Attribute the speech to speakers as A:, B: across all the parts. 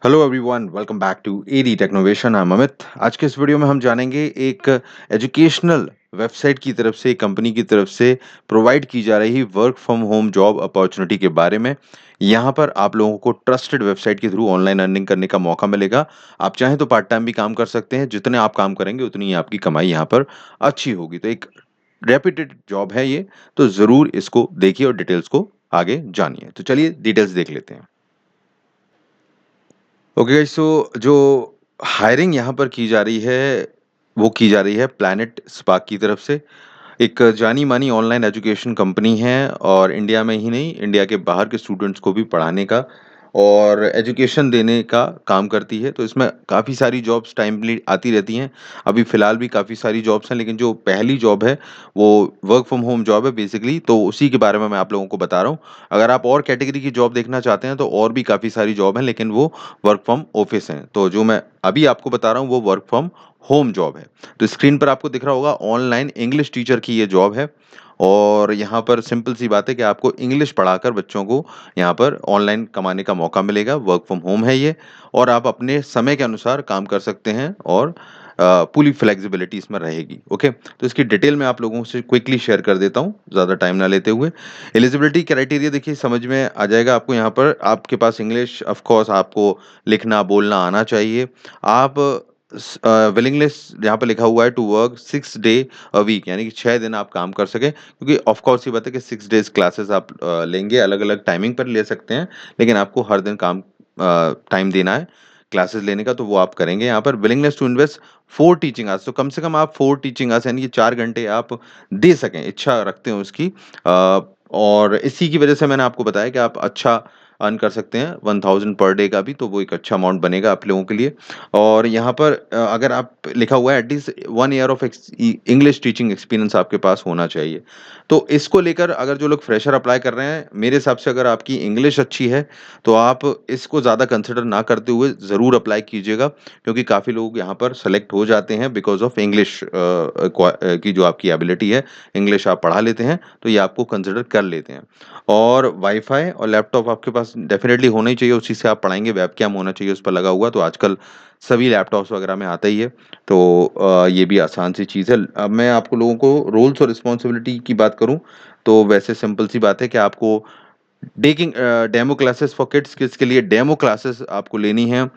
A: Hello everyone, welcome back to AD Technovation. I am Amit. आज के इस वीडियो में हम जानेंगे एक एजुकेशनल वेबसाइट की तरफ से, कंपनी की तरफ से प्रोवाइड की जा रही work from home job opportunity के बारे में। यहाँ पर आप लोगों को ट्रस्टेड वेबसाइट के थ्रू ऑनलाइन अर्निंग करने का मौका मिलेगा। आप चाहें तो पार्ट टाइम भी काम कर सकते हैं। जितने आप काम करेंगे उतनी ही आपकी कमाई यहाँ पर अच्छी होगी। तो एक रेप्यूटेड जॉब है ये, तो ज़रूर इसको देखिए और डिटेल्स को आगे जानिए। तो चलिए डिटेल्स देख लेते हैं। ओके गाइस, सो जो हायरिंग यहाँ पर की जा रही है, वो की जा रही है प्लैनेट स्पार्क की तरफ से। एक जानी-मानी ऑनलाइन एजुकेशन कंपनी है और इंडिया में ही नहीं, इंडिया के बाहर के स्टूडेंट्स को भी पढ़ाने का और एजुकेशन देने का काम करती है। तो इसमें काफ़ी सारी जॉब्स टाइमली आती रहती हैं। अभी फ़िलहाल भी काफ़ी सारी जॉब्स हैं, लेकिन जो पहली जॉब है, वो वर्क फ्रॉम होम जॉब है बेसिकली, तो उसी के बारे में मैं आप लोगों को बता रहा हूँ। अगर आप और कैटेगरी की जॉब देखना चाहते हैं, तो और भी काफ़ी सारी जॉब हैं, लेकिन वो वर्क फ्रॉम ऑफिस हैं। तो जो मैं अभी आपको बता रहा हूँ, वो वर्क फ्रॉम होम जॉब है। तो स्क्रीन पर आपको दिख रहा होगा, ऑनलाइन इंग्लिश टीचर की ये जॉब है और यहाँ पर सिंपल सी बात है कि आपको इंग्लिश पढ़ाकर बच्चों को यहाँ पर ऑनलाइन कमाने का मौका मिलेगा। वर्क फ्रॉम होम है ये और आप अपने समय के अनुसार काम कर सकते हैं और पूरी फ्लेक्सिबिलिटी इसमें रहेगी। ओके, तो इसकी डिटेल मैं आप लोगों से क्विकली शेयर कर देता हूँ, ज़्यादा टाइम ना लेते हुए। एलिजिबिलिटी क्राइटेरिया देखिए समझ में आ जाएगा आपको। यहाँ पर आपके पास इंग्लिश ऑफ कोर्स आपको लिखना बोलना आना चाहिए। आप विलिंगनेस यहाँ पे लिखा हुआ है to work 6 day a week, यानी कि 6 दिन आप काम कर सकें, क्योंकि ऑफ कोर्स ये बात है कि 6 डेज़ क्लासेस आप लेंगे, अलग-अलग टाइमिंग पर ले सकते हैं, लेकिन आपको हर दिन टाइम देना है क्लासेस लेने का, तो वो आप करेंगे। यहाँ पर willingness to invest 4 teaching hours, तो कम से कम आप 4 टीचिंग आवर्स यानी कि 4 घंटे आप दे सकें, इच्छा रखते हो उसकी। और इसी की वजह से मैंने आपको बताया कि आप अच्छा अर्न कर सकते हैं 1000 पर डे का भी, तो वो एक अच्छा अमाउंट बनेगा आप लोगों के लिए। और यहाँ पर अगर आप लिखा हुआ है at least 1 year of English teaching experience आपके पास होना चाहिए। तो इसको लेकर अगर जो लोग फ्रेशर अप्लाई कर रहे हैं, मेरे हिसाब से अगर आपकी इंग्लिश अच्छी है, तो आप इसको ज़्यादा कंसिडर ना करते हुए ज़रूर अप्लाई कीजिएगा, क्योंकि काफ़ी लोग यहाँ पर सेलेक्ट हो जाते हैं बिकॉज़ ऑफ इंग्लिश की जो आपकी एबिलिटी है, इंग्लिश आप पढ़ा लेते हैं, तो ये आपको कंसिडर कर लेते हैं। और वाई-फाई और लैपटॉप आपके पास डेफ़िनिटली होना ही चाहिए, उसी से आप पढ़ाएँगे, वेबकैम होना चाहिए उस पर लगा हुआ, तो आजकल सभी लैपटॉप्स वगैरह में आता ही है, तो ये भी आसान सी चीज़ है। अब मैं आपको लोगों को रोल्स और रिस्पॉन्सिबिलिटी की बात करूँ, तो वैसे सिंपल सी बात है कि आपको demo classes for kids, kids के लिए डेमो क्लासेस आपको लेनी है।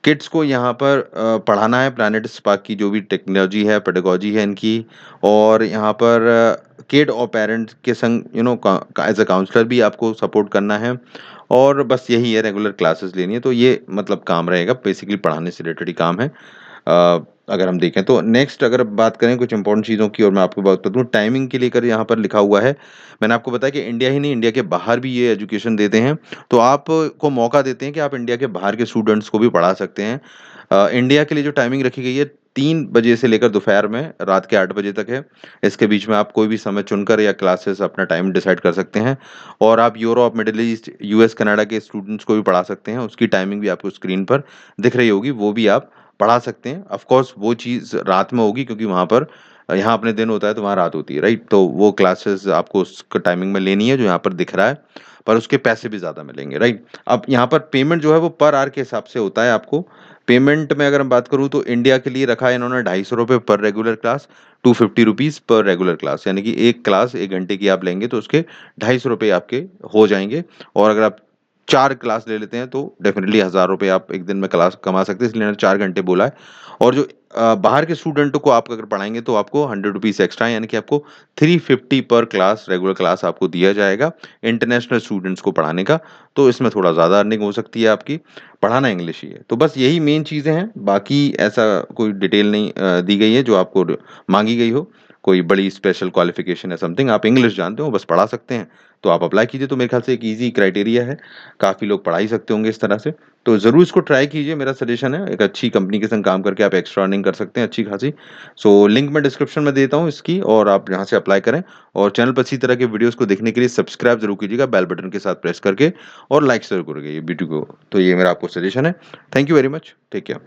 A: किड्स को यहाँ पर पढ़ाना है प्लैनेट स्पार्क की जो भी टेक्नोलॉजी है, पेडागोजी है इनकी, और यहाँ पर किड और पेरेंट्स के संग एज़ अ काउंसलर भी आपको सपोर्ट करना है और बस यही है, रेगुलर क्लासेस लेनी है। तो ये मतलब काम रहेगा, बेसिकली पढ़ाने से रिलेटेड ही काम है। अगर हम देखें तो नेक्स्ट अगर बात करें कुछ इंपॉर्टेंट चीज़ों की, और मैं आपको बात बता दूँ टाइमिंग के लेकर यहाँ पर लिखा हुआ है। मैंने आपको बताया कि इंडिया ही नहीं, इंडिया के बाहर भी ये एजुकेशन देते हैं। तो आपको मौका देते हैं कि आप इंडिया के बाहर के स्टूडेंट्स को भी पढ़ा सकते हैं। इंडिया के लिए जो टाइमिंग रखी गई है 3 बजे से लेकर दोपहर में रात के 8 बजे तक है। इसके बीच में आप कोई भी समय चुनकर या क्लासेस अपना टाइम डिसाइड कर सकते हैं और आप Europe, middle east, US, Canada के स्टूडेंट्स को भी पढ़ा सकते हैं। उसकी टाइमिंग भी आपको स्क्रीन पर दिख रही होगी, वो भी आप पढ़ा सकते हैं। ऑफ कोर्स वो चीज़ रात में होगी, क्योंकि वहाँ पर यहाँ अपने दिन होता है तो वहाँ रात होती है, राइट? तो वो क्लासेस आपको उस टाइमिंग में लेनी है जो यहाँ पर दिख रहा है, पर उसके पैसे भी ज़्यादा मिलेंगे, राइट? अब यहाँ पर पेमेंट जो है वो पर आवर के हिसाब से होता है आपको। पेमेंट में अगर मैं बात करूँ तो इंडिया के लिए रखा है इन्होंने ₹250 पर रेगुलर क्लास, ₹250 पर रेगुलर क्लास, यानी कि 1 क्लास 1 घंटे की आप लेंगे तो उसके ₹250 आपके हो जाएँगे। और अगर आप 4 क्लास ले लेते हैं तो डेफ़िनिटली ₹1000 आप एक दिन में क्लास कमा सकते हैं, इसलिए मैंने 4 घंटे बोला है। और जो बाहर के स्टूडेंटों को आप अगर पढ़ाएँगे तो आपको ₹100 एक्स्ट्रा, यानी कि आपको 350 पर क्लास रेगुलर क्लास आपको दिया जाएगा, इंटरनेशनल स्टूडेंट्स को पढ़ाने का। तो इसमें थोड़ा ज़्यादा अर्निंग हो सकती है आपकी, पढ़ाना इंग्लिश ही है। तो बस यही मेन चीज़ें हैं, बाकी ऐसा कोई डिटेल नहीं दी गई है जो आपको माँगी गई हो, कोई बड़ी स्पेशल क्वालिफ़िकेशन या समथिंग। आप इंग्लिश जानते हो, बस पढ़ा सकते हैं, तो आप अप्लाई कीजिए। तो मेरे ख़्याल से एक ईज़ी क्राइटेरिया है, काफ़ी लोग पढ़ा ही सकते होंगे इस तरह से। तो ज़रूर इसको ट्राई कीजिए, मेरा सजेशन है। एक अच्छी कंपनी के संग काम करके आप एक्स्ट्रा अर्निंग कर सकते हैं अच्छी खासी। सो लिंक मैं डिस्क्रिप्शन में देता हूँ इसकी, और आप यहाँ से अप्लाई करें। और चैनल पर इसी तरह के वीडियोज़ को देखने के लिए सब्सक्राइब ज़रूर कीजिएगा बेल बटन के साथ प्रेस करके, और लाइक ज़रूर करिएगा ये वीडियो को। तो ये मेरा आपको सजेशन है। Thank you very much. Take care.